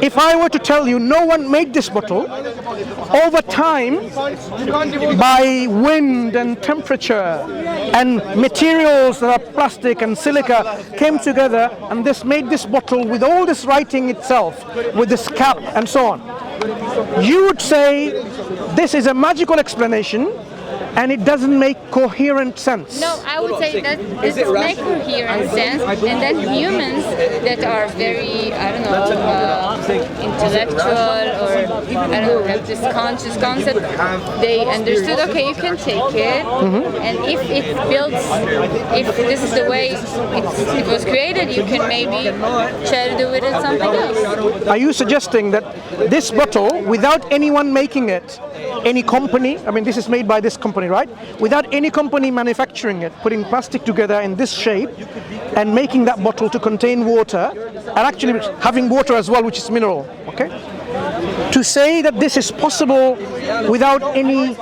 if I were to tell you no one made this bottle, over time, by wind and temperature and materials that are plastic and silica came together, and this made this bottle with all this writing itself, with this cap and so on, you would say this is a magical explanation and it doesn't make coherent sense. No, I would say that this does make coherent sense, and then humans that are very, I don't know, intellectual, or I don't know, have this conscious concept, they understood, okay, you can take it, and if it builds, if this is the way it was created, you can maybe try to do with it something else. Are you suggesting that this bottle, without anyone making it, any company, I mean this is made by this company, right? Without any company manufacturing it, putting plastic together in this shape and making that bottle to contain water, and actually having water as well, which is mineral, okay? To say that this is possible without any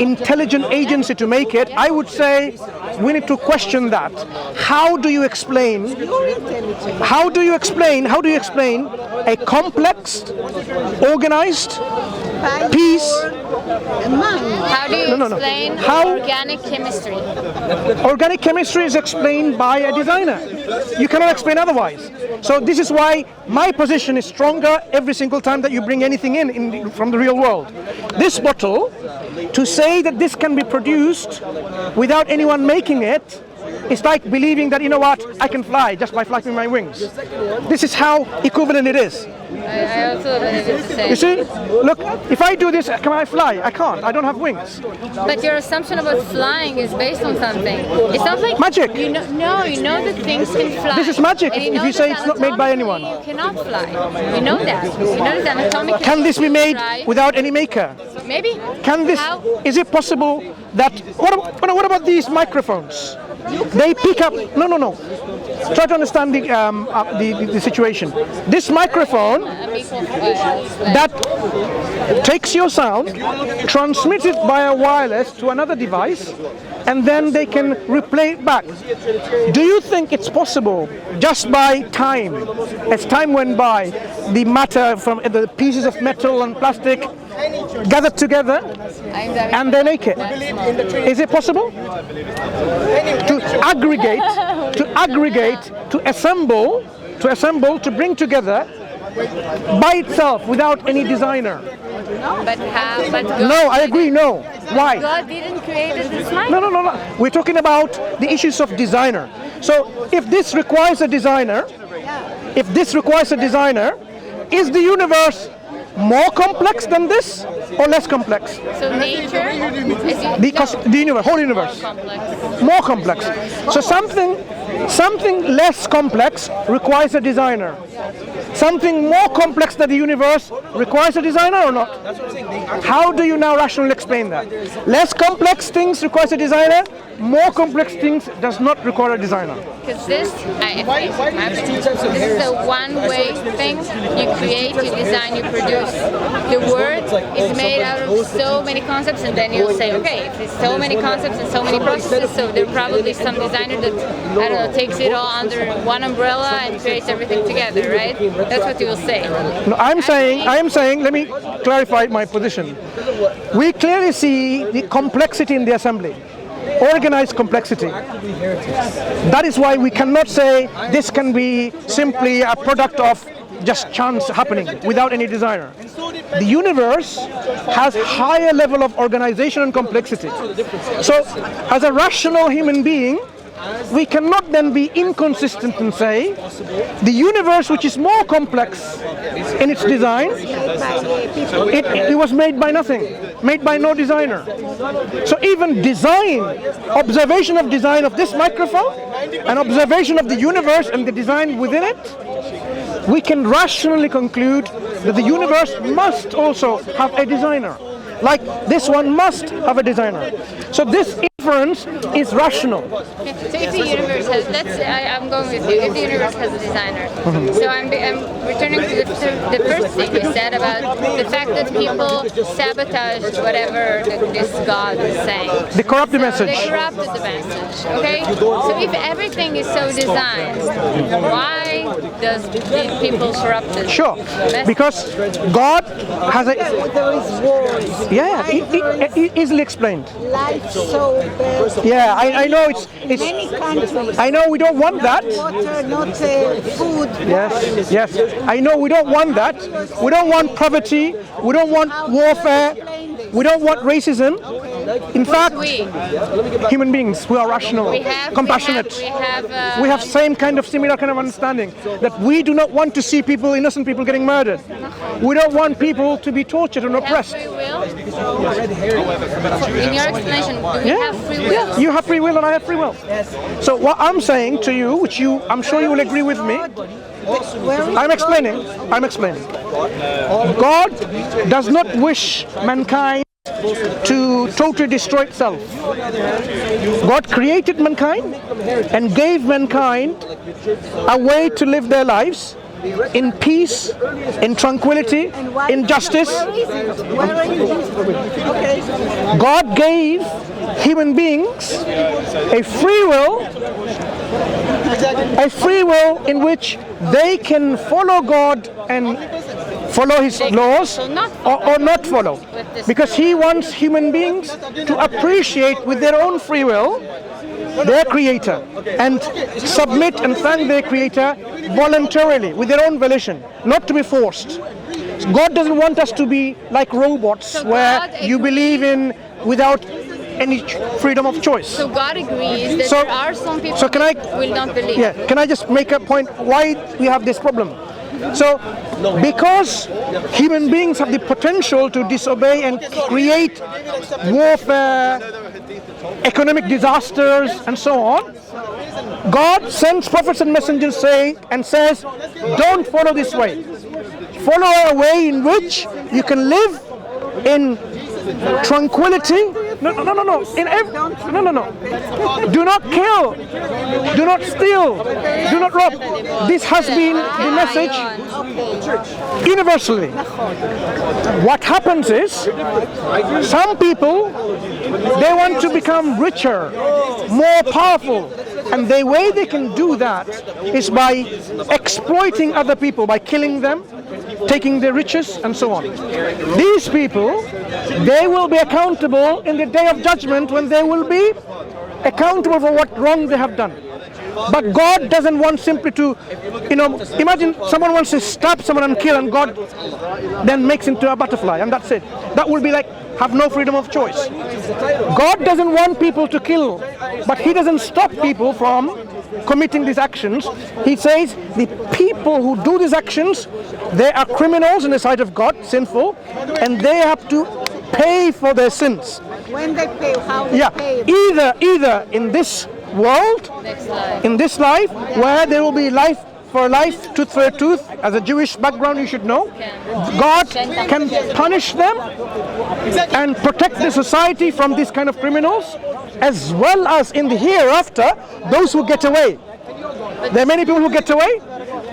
intelligent agency to make it, I would say we need to question that. How do you explain a complex, organized piece? How do you explain organic chemistry? Organic chemistry is explained by a designer. You cannot explain otherwise. So this is why my position is stronger every single time that you bring anything in from the real world. This bottle, to say that this can be produced without anyone making it, it's like believing that, you know what, I can fly just by flapping my wings. This is how equivalent it is. I also believe it's the same. You see, look, if I do this, can I fly? I can't, I don't have wings. But your assumption about flying is based on something. It's not like magic. You know that things can fly. This is magic and if you say it's not made by anyone. You cannot fly. You know that. You know that anatomically. Can this be made without any maker? Maybe. Can this, is it possible that, what about these microphones? They pick up, no. Try to understand the situation. This microphone that takes your sound, transmits it via wireless to another device, and then they can replay it back. Do you think it's possible, just by time, as time went by, the matter from the pieces of metal and plastic gathered together and they make it? Is it possible? To aggregate, to assemble, to bring together by itself without any designer. But how? But God, no, I agree, no. Why? God didn't create this microphone. No. We're talking about the issues of designer. So if this requires a designer, is the universe more complex than this or less complex? So nature because the universe, whole universe, more complex. So something less complex requires a designer. Something more complex than the universe requires a designer or not? How do you now rationally explain that? Less complex things requires a designer, more complex things does not require a designer. Because this is a one-way thing. You create, you design, you produce. The word is made out of so many concepts, and then you'll say, okay, if there's so many concepts and so many processes, so there's probably some designer that, I don't know, takes it all under one umbrella and creates everything together, right? That's what you will say. No, I'm saying, let me clarify my position. We clearly see the complexity in the assembly. Organized complexity. That is why we cannot say this can be simply a product of just chance happening without any designer. The universe has higher level of organization and complexity. So as a rational human being, we cannot then be inconsistent and say the universe, which is more complex in its design, it was made by nothing, made by no designer. So even design, observation of design of this microphone, and observation of the universe and the design within it, we can rationally conclude that the universe must also have a designer. Like this one must have a designer. So this inference is rational. Okay, so if the universe has, I'm going with you, if the universe has a designer, so I'm returning to the first thing you said about the fact that people sabotaged whatever this God is saying. They corrupted the message. They corrupted the message, okay? So if everything is so designed, why does the people corrupted? Sure, because God has a... There is wars. Yeah, easily explained. Life so bad. Yeah, I know it's... Many countries. I know we don't want that. Water, not food. Yes, I know we don't want that. We don't want poverty. We don't want warfare. We don't want racism. In fact, human beings, we are rational, compassionate. We have similar kind of understanding that we do not want to see people, innocent people, getting murdered. We don't want people to be tortured and oppressed. Free will? In your explanation, do we have free will? Yeah, you have free will and I have free will. So what I'm saying to you, which I'm sure you will agree with me, I'm explaining. God does not wish mankind to totally destroy itself. God created mankind and gave mankind a way to live their lives in peace, in tranquility, in justice. God gave human beings a free will in which they can follow God and follow his laws or not follow, because he wants human beings to appreciate with their own free will their creator and submit and thank their creator voluntarily with their own volition, not to be forced. God doesn't want us to be like robots where you believe in without any freedom of choice. So God agrees that there are some people who will not believe. Yeah, can I just make a point why we have this problem? So, because human beings have the potential to disobey and create warfare, economic disasters, and so on, God sends prophets and messengers says, don't follow this way. Follow a way in which you can live in tranquility. No. Do not kill. Do not steal. Do not rob. This has been the message universally. What happens is, some people, they want to become richer, more powerful, and the way they can do that is by exploiting other people, by killing them, taking their riches, and so on. These people, they will be accountable in the day of judgment, when they will be accountable for what wrong they have done. But God doesn't want simply to, imagine someone wants to stab someone and kill, and God then makes into a butterfly, and that's it. That will be like, have no freedom of choice. God doesn't want people to kill, but he doesn't stop people from committing these actions. He says the people who do these actions, they are criminals in the sight of God, sinful, and they have to pay for their sins. When they pay, how they pay? Either in this world, in this life, where there will be life for life, tooth for a tooth. As a Jewish background, you should know, God can punish them and protect the society from these kind of criminals, as well as in the hereafter, those who get away. There are many people who get away,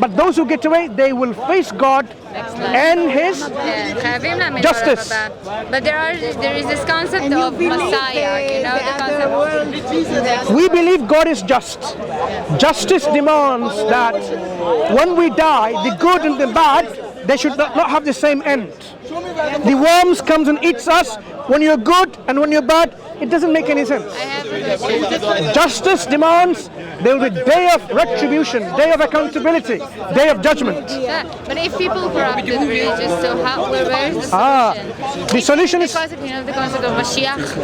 but those who get away, they will face God and his justice. But there is this concept of Messiah, the concept. We believe God is just. Justice demands that when we die, the good and the bad, they should not have the same end. The worms comes and eats us when you're good and when you're bad. It doesn't make any sense. I have a question. Justice demands there will be day of retribution, day of accountability, day of judgment. Yeah, but if people corrupt the religious, so where is the solution? The solution is the concept of Mashiach,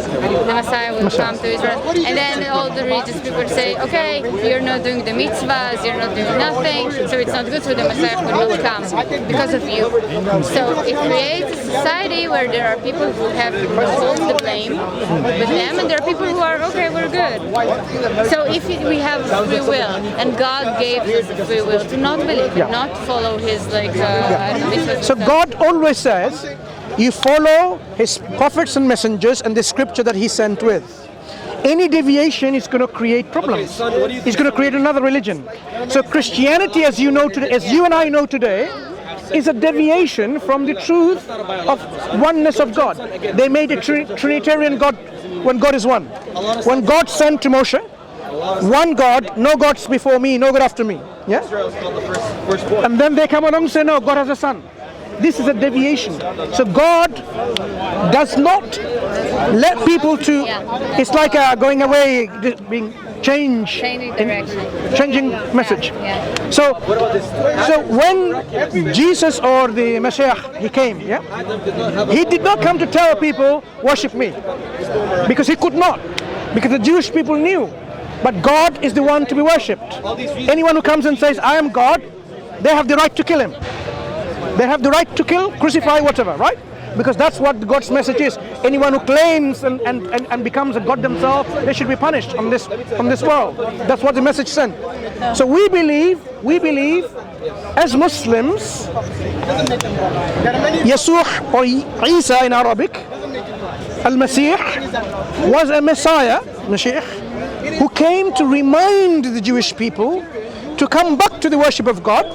the Messiah will come to Israel, and then all the religious people say, okay, you're not doing the mitzvahs, you're not doing nothing, so it's not good, so the Messiah will not come because of you. So it creates a society where there are people who have the blame with them, and there are people who are, okay, we're good. So if we have free will, and God gave us the free will to not believe, and not follow his So God always says, you follow his prophets and messengers and the scripture that he sent with. Any deviation is going to create problems. It's going to create another religion. So Christianity, as you know today, as you and I know today, is a deviation from the truth of oneness of God. They made a Trinitarian God when God is one. When God sent to Moshe, one God, no gods before me, no God after me. Yeah? And then they come along and say, no, God has a son. This is a deviation. So God does not let people to, it's like going away, being changing message. Yeah. So when Jesus or the Messiah, he came, yeah, he did not come to tell people, worship me, because he could not, because the Jewish people knew, but God is the one to be worshipped. Anyone who comes and says, I am God, they have the right to kill him. They have the right to kill, crucify, whatever, right? Because that's what God's message is. Anyone who claims and becomes a God themselves, they should be punished on this world. That's what the message sent. So we believe as Muslims, Yasuh or Isa in Arabic, Al-Masih, was a Messiah, Mashiach, who came to remind the Jewish people to come back to the worship of God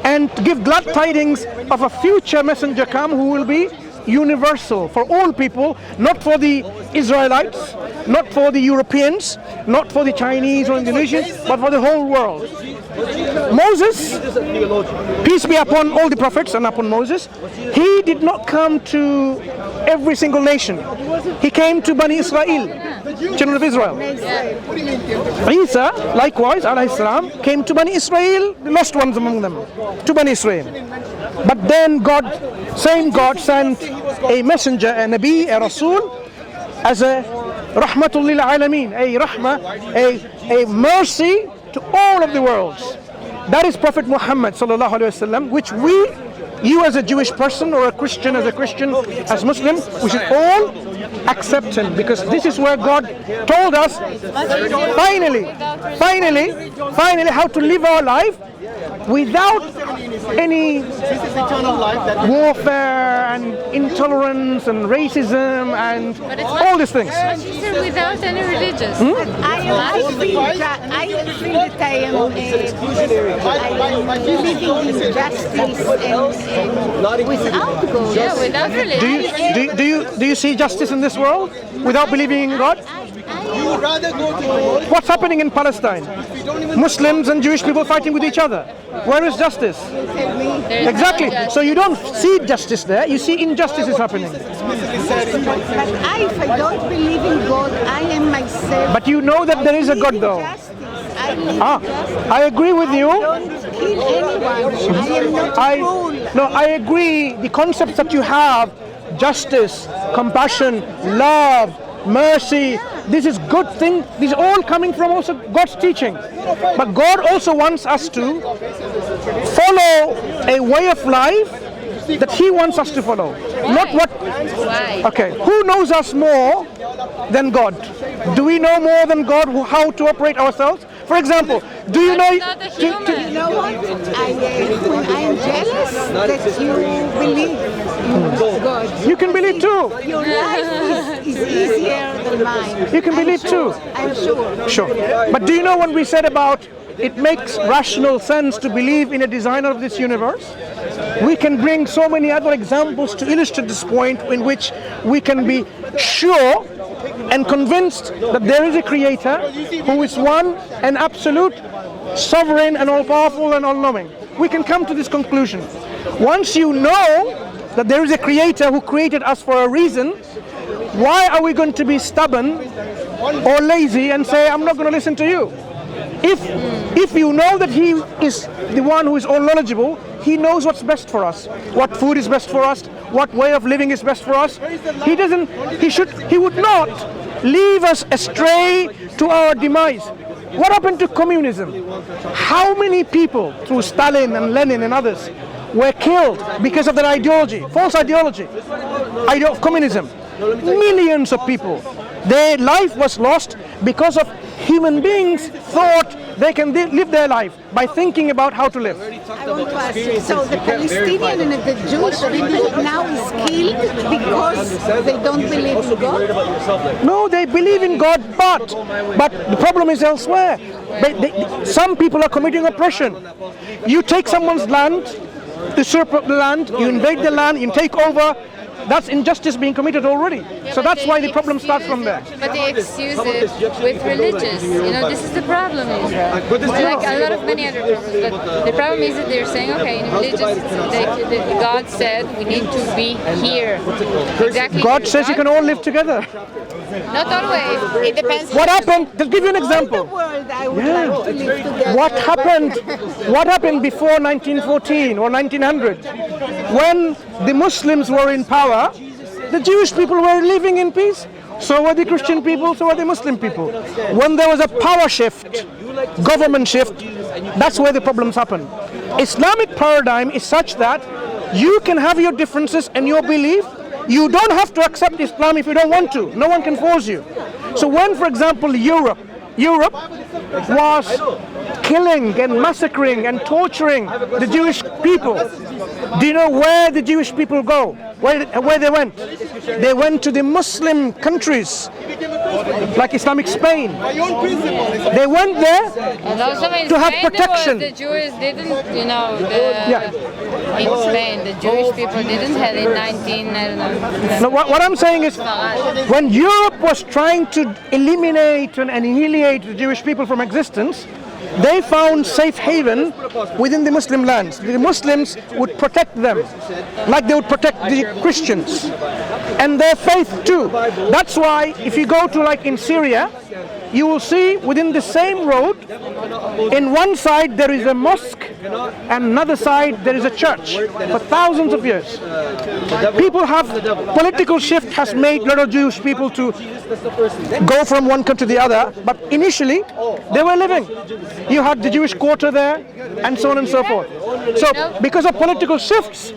and to give glad tidings of a future messenger come who will be universal for all people, not for the Israelites, not for the Europeans, not for the Chinese or Indonesians, but for the whole world. Moses, peace be upon all the prophets and upon Moses, he did not come to every single nation. He came to Bani Israel, children of Israel. Isa, likewise, alayhi salam, came to Bani Israel, the lost ones among them, to Bani Israel. But then same God sent a messenger, a Nabi, a Rasul, as a rahmatul lil alameen, a rahmah, a mercy to all of the worlds. That is Prophet Muhammad sallallahu alaihi wasallam, which you as a Jewish person or a Christian as as Muslim, we should all accept him, because this is where God told us finally how to live our life without any warfare and intolerance and racism and all these things. Without any religious. I feel that I am living in justice and without God. Yeah, without religion. Do you see justice in this world without believing in God? What's happening in Palestine? Muslims and Jewish people fighting with each other. Where is justice? Exactly. So you don't see justice there, you see injustice is happening. But if I don't believe in God, I am myself. But you know that there is a God though. I agree with you. I don't kill anyone. I am not a fool. No, I agree. The concepts that you have, justice, compassion, love, mercy, this is good thing. These are all coming from also God's teaching. But God also wants us to follow a way of life that He wants us to follow. Not what. Why? Okay. Who knows us more than God? Do we know more than God how to operate ourselves? For example, do you know? You know what? I am jealous that you believe in God. You can believe too. Your life is easier than mine. You can believe too. I'm sure. Sure. But do you know what we said about it makes rational sense to believe in a designer of this universe? We can bring so many other examples to illustrate this point, in which we can be sure and convinced that there is a creator who is one and absolute, sovereign and all-powerful and all-knowing. We can come to this conclusion. Once you know that there is a creator who created us for a reason, why are we going to be stubborn or lazy and say, I'm not going to listen to you? If you know that He is the one who is all knowledgeable, He knows what's best for us, what food is best for us, what way of living is best for us. He would not leave us astray to our demise. What happened to communism? How many people through Stalin and Lenin and others were killed because of their ideology, false ideology of communism? Millions of people. Their life was lost because of human beings thought they can live their life by thinking about how to live. I want to ask you, so the Palestinian and the Jewish people now is killed because they don't believe in God? No, they believe in God, but the problem is elsewhere. Some people are committing oppression. You take someone's land, usurp the land, you invade the land, you take over, that's injustice being committed already. Yeah, So but that's they why the problem excuse starts it- from there. But they excuse it with religious. This is the problem in Israel. Like a lot of many other problems. But the problem is that they're saying, okay, in religious, God said we need to be here. Exactly. God says you can all live together. Not always. It depends. What happened? To give you an In the example. world, I would like to live together. What happened before 1914 or 1900? When the Muslims were in power, the Jewish people were living in peace. So were the Christian people, so were the Muslim people. When there was a power shift, government shift, that's where the problems happen. Islamic paradigm is such that you can have your differences and your belief. You don't have to accept Islam if you don't want to. No one can force you. So when, for example, Europe was killing and massacring and torturing the Jewish people, do you know where the Jewish people go? Where they went? They went to the Muslim countries, like Islamic Spain. They went there And also in to have Spain, protection. The Jews didn't, Yeah. in Spain, the Jewish people didn't have in 19, I don't know. No, what I'm saying is, when Europe was trying to eliminate and annihilate the Jewish people from existence, they found safe haven within the Muslim lands. The Muslims would protect them, like they would protect the Christians and their faith too. That's why if you go to, like in Syria, you will see within the same road, in one side there is a mosque and another side there is a church for thousands of years. People have, political shift has made a lot of Jewish people to go from one country to the other, but initially they were living. You had the Jewish quarter there and so on and so forth. So because of political shifts,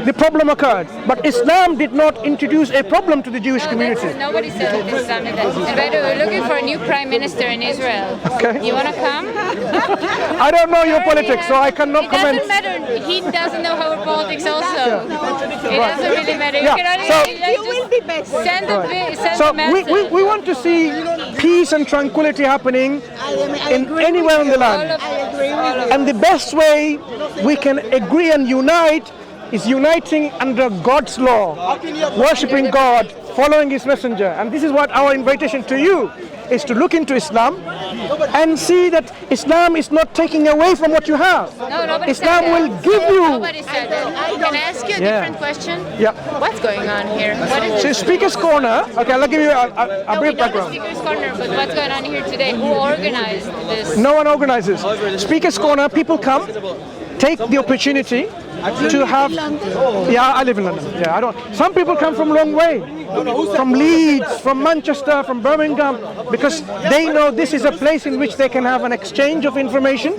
the problem occurred. But Islam did not introduce a problem to the Jewish community. Nobody said that Islam did that. And by the way, we're looking for a new prime minister in Israel. Okay. You want to come? I don't know your politics, so I cannot It comment. doesn't matter. He doesn't know our politics also. It doesn't really matter. Yeah. You can only So- You will be better. send So the message. we want to see peace and tranquility happening I in agree anywhere with on the you. land. I agree with you. And the best way we can agree and unite is uniting under God's law, worshipping God, following His messenger. And this is what our invitation to you is, to look into Islam and see that Islam is not taking away from what you have. No, nobody Islam said that. will give you. Nobody said that. Can I ask you a Yeah. different question? Yeah. What's going on here? What is So Speaker's Corner, okay, I'll give you a No, we brief know the background. Speaker's Corner, but what's going on here today? Who organized this? No one organizes. Speaker's Corner, people come, take the opportunity to have. Yeah, I live in London. Yeah, I don't. Some people come from a long way, from Leeds, from Manchester, from Birmingham, because they know this is a place in which they can have an exchange of information.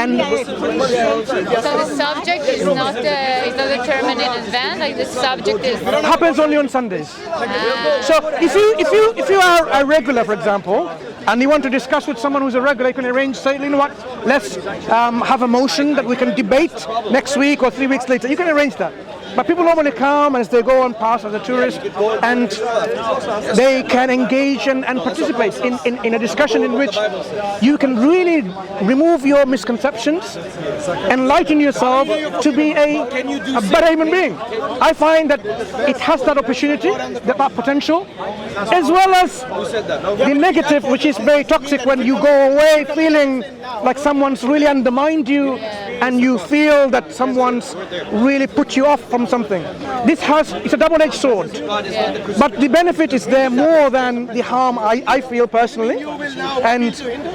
And So the subject is not determined in advance. Like the subject is. it happens only on Sundays. So if you are a regular, for example, and you want to discuss with someone who's a regular, you can arrange, say, you know what, let's have a motion that we can debate next week or 3 weeks later. You can arrange that. But people normally come as they go on past as a tourist, and they can engage and participate in a discussion in which you can really remove your misconceptions, enlighten yourself to be a better human being. I find that it has that opportunity, that potential, as well as the negative, which is very toxic when you go away feeling like someone's really undermined you and you feel that someone's really put you off from something. It's a double-edged sword, but the benefit is there more than the harm, I feel personally. And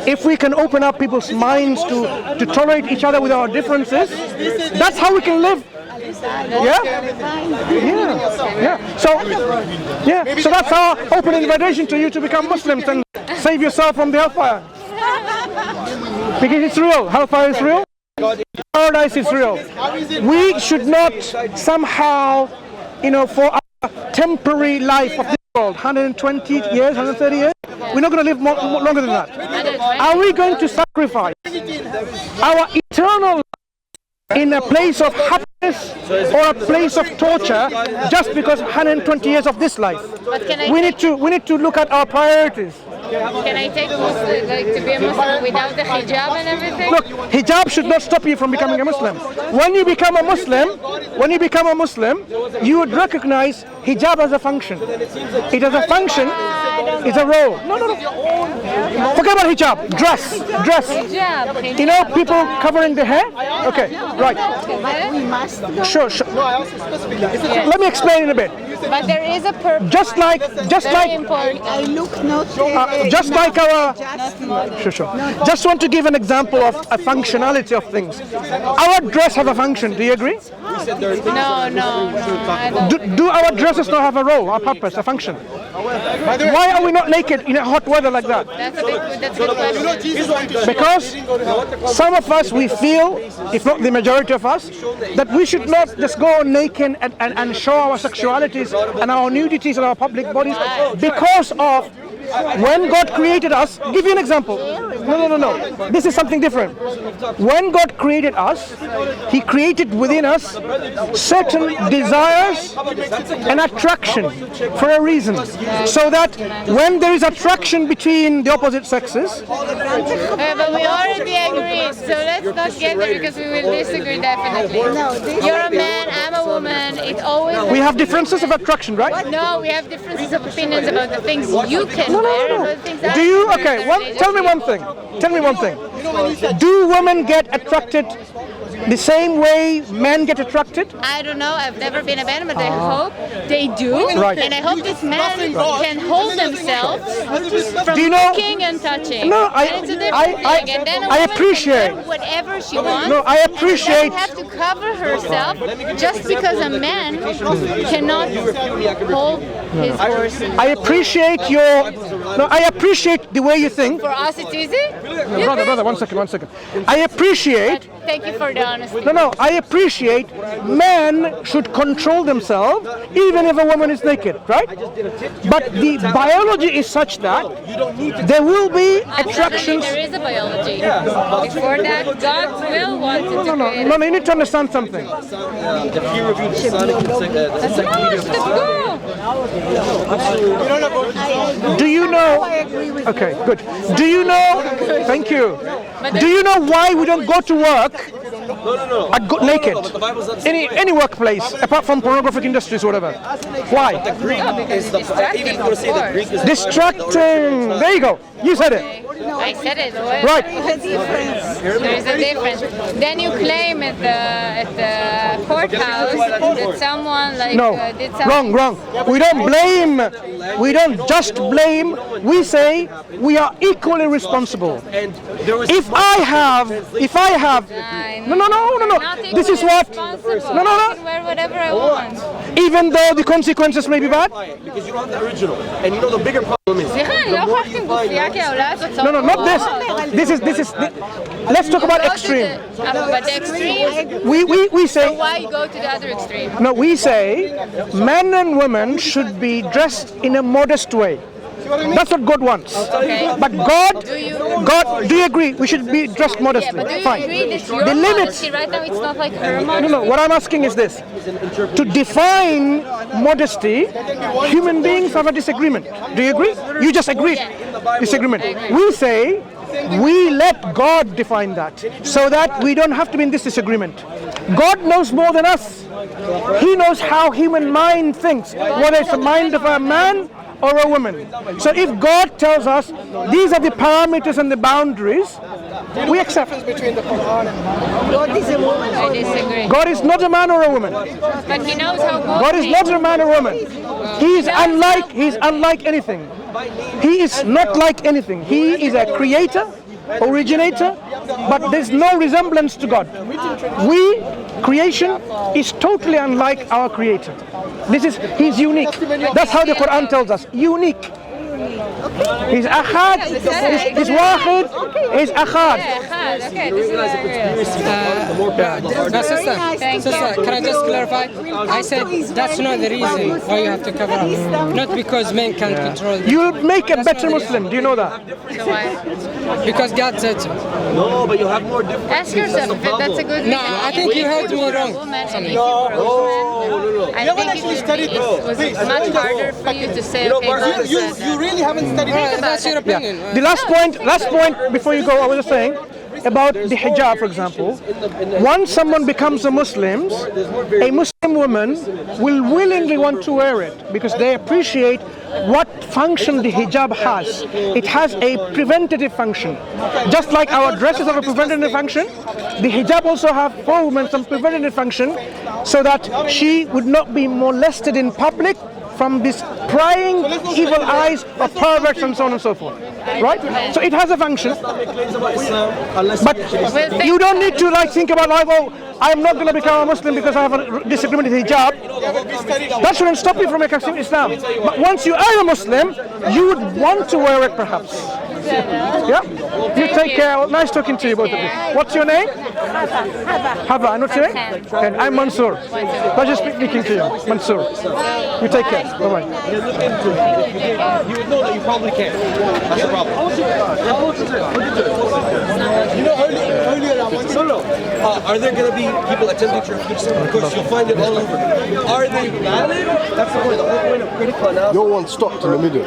if we can open up people's minds to tolerate each other with our differences, that's how we can live. So that's our open invitation to you to become Muslims and save yourself from the hellfire. Because it's real. Hellfire is real. Paradise is real. We should not somehow, for our temporary life of this world, 120 years, 130 years, we're not going to live more longer than that. Are we going to sacrifice our eternal life in a place of happiness or a place of torture just because 120 years of this life? We need to look at our priorities. Can I take Muslim, like to be a Muslim without the hijab and everything? Look, hijab should not stop you from becoming a Muslim. When you become a Muslim, you would recognize hijab as a function. It has a function, it's a role. No. Forget about hijab. Dress. Hijab. You know, people covering their hair? Okay, right. We must go. Sure. Let me explain in a bit. But there is a purpose. Just like important. I look not just like our just sure. Just want to give an example of a functionality of things. Our dress have a function. Do you agree? No, I don't. Do our dresses not have a role, a purpose, a function? Why are we not naked in a hot weather like that? That's a good question. Because some of us, we feel, if not the majority of us, that we should not just go naked and show our sexualities and our nudities and our public bodies because of when God created us. Give you an example. No. This is something different. When God created us, He created within us certain desires and attraction for a reason. So that when there is attraction between the opposite sexes, But we already agreed, so let's not get there because we will disagree definitely. You're a man, I'm a woman. It always. we have differences of attraction, right? No, we have differences of opinions about the things you can wear and the things I Do you? can Okay. wear. Tell me one thing. Do women get attracted the same way men get attracted? I don't know. I've never been a man, but I hope they do. Right. And I hope this man can hold themselves from Do you know- looking and touching. No, and it's a different thing. And then a I woman appreciate- can wear whatever she wants. No, I appreciate- And doesn't have to cover herself just because a man cannot hold his horses. I appreciate your. No, I appreciate the way you think. For us, it's easy. Brother, one second. I appreciate. Thank you for the honesty. No, I appreciate men should control themselves even if a woman is naked, right? But the biology is such that there will be attractions. There is a biology. Before that, God will want to create. No, you need to understand something. The peer-reviewed Let's go. Do you know? Okay, good. Do you know? Thank you. Do you know why we don't go to work naked? Any workplace apart from pornographic industries, whatever. Why? Distracting, of course. Distracting. There you go. You said it. I said it. Right. There is a difference. Then you claim at the courthouse that someone No, did something. wrong. We don't blame. We don't just blame. We say we are equally responsible. If I have, no. This is what. No. I can wear whatever I want. Even though the consequences may be bad. Because you don't have the original. And you know the bigger problem is. סליחה, אני לא יכולה עם גופייה כעולה הזאת. No, not this. This is. Let's talk about extreme. But the extreme, We say. why go to the other extreme? No, we say men and women should be dressed in a modest way. That's what God wants. Okay. But God, Do do you agree? We should be dressed Yeah, modestly. but do you Fine. agree that your The limits. modesty right now it's not like her modesty? No. What I'm asking is this: to define modesty, human beings have a disagreement. Do you agree? You just agreed. Disagreement. We say we let God define that, so that we don't have to be in this disagreement. God knows more than us. He knows how human mind thinks, whether it's the mind of a man or a woman. So if God tells us these are the parameters and the boundaries, we accept. God is a woman I disagree. God is not a man or a woman. But he knows how good God is he not a man or woman. He's unlike anything. He is not like anything. He is a creator, originator, but there's no resemblance to God. Creation is totally unlike our creator. He's unique. That's how the Quran tells us. Unique. He's ahad, he's wahid, he's ahad. Okay, this is Sister, can I just clarify? I said that's not the reason why you have to cover up. Not because men can't control them. You'll make a better Muslim. Do you know that? So why? Because God said so. No, but you have more different. Ask yourself if that's a good No, reason. I think you heard me wrong. I think it was much harder for you to say, okay, God said that. You really haven't studied That's your opinion. The last point before you go, I was just saying about the hijab, for example. Once someone becomes a Muslim woman will willingly want to wear it because they appreciate what function the hijab has. It has a preventative function. Just like our dresses have a preventative function, the hijab also have for women some preventative function so that she would not be molested in public from these prying evil eyes of perverts and so on and so forth. Right? So it has a function. But you don't need to think about oh, I'm not going to become a Muslim because I have a disagreement with hijab. That shouldn't stop you from accepting Islam. But once you are a Muslim, you would want to wear it perhaps. Yeah? You take care. Nice talking to you, both of you. What's your name? Hava. And what's your name? And I'm Mansoor. Pleasure speaking to you. Mansoor. You take care. Bye-bye. You would know that you probably can't. That's the problem. You know, earlier I was are there going to be people attempting to refute Islam? Of course, you'll find it all over. Are they valid? That's the point. The whole point of critical analysis. No one stopped in the middle.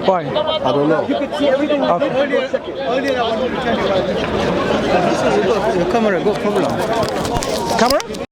Why? I don't know. You could see everything. Okay. Earlier I wanted to tell you about this. Camera?